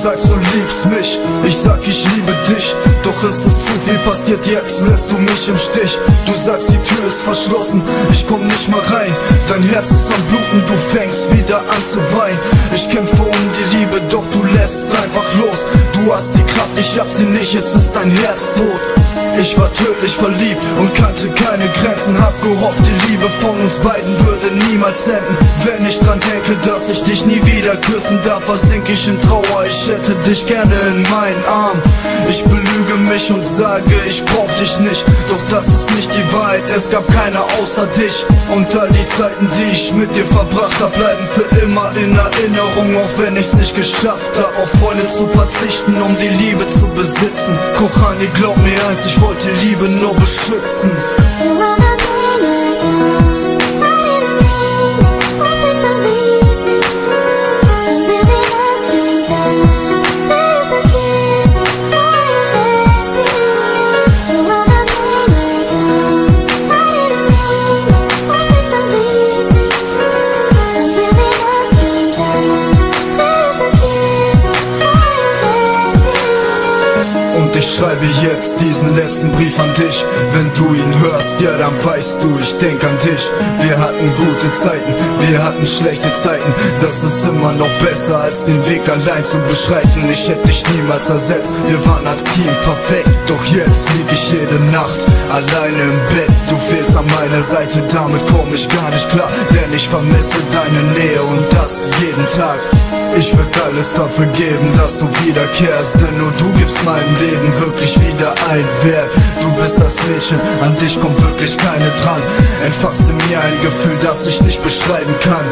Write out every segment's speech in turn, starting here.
sagst, du liebst mich, ich sag, ich liebe dich. Doch ist es zu viel passiert, jetzt lässt du mich im Stich. Du sagst, die Tür ist verschlossen, ich komm nicht mal rein. Dein Herz ist am Bluten, du fängst wieder an zu weinen. Ich kämpfe um die Liebe, doch du lässt einfach los. Du hast die Kraft, ich hab sie nicht, jetzt ist dein Herz tot. Ich war tödlich verliebt und kannte keine Grenzen. Hab gehofft, die Liebe von uns beiden würde niemals enden. Wenn ich dran denke, dass ich dich nie wieder küssen darf, versink ich in Trauer, ich hätte dich gerne in meinen Arm. Ich belüge mich und sage, ich brauch dich nicht, doch das ist nicht die Wahrheit, es gab keiner außer dich. Und all die Zeiten, die ich mit dir verbracht hab, bleiben für immer in Erinnerung, auch wenn ich's nicht geschafft hab, auf Freunde zu verzichten, um die Liebe zu besitzen. Kochani, glaub mir eins, ich wollte Liebe nur beschützen. Ich schreibe jetzt diesen letzten Brief an dich. Wenn du ihn hörst, ja dann weißt du, ich denk an dich. Wir hatten gute Zeiten, wir hatten schlechte Zeiten. Das ist immer noch besser, als den Weg allein zu beschreiten. Ich hätte dich niemals ersetzt, wir waren als Team perfekt. Doch jetzt lieg ich jede Nacht alleine im Bett. Du fehlst an meiner Seite, damit komm ich gar nicht klar. Denn ich vermisse deine Nähe und das jeden Tag. Ich würd alles dafür geben, dass du wiederkehrst, denn nur du gibst meinem Leben wirklich wieder einen Wert. Du bist das Mädchen, an dich kommt wirklich keine dran. Entfachst in mir ein Gefühl, das ich nicht beschreiben kann.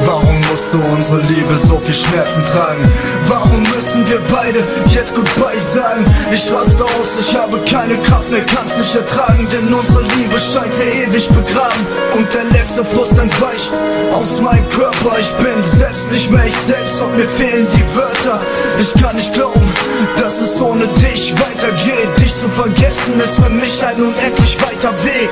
Warum musst du unsere Liebe so viel Schmerzen tragen? Warum müssen wir beide jetzt Goodbye sagen? Ich raste aus, ich habe keine Kraft mehr, kann's nicht ertragen, denn unsere Liebe scheint für ewig begraben. Und der letzte Frust entweicht aus meinem Körper. Ich bin selbst nicht mehr ich selbst und mir fehlen die Wörter. Ich kann nicht glauben, dass es ohne dich weitergeht. Dich zu vergessen ist für mich ein unendlich weiter Weg.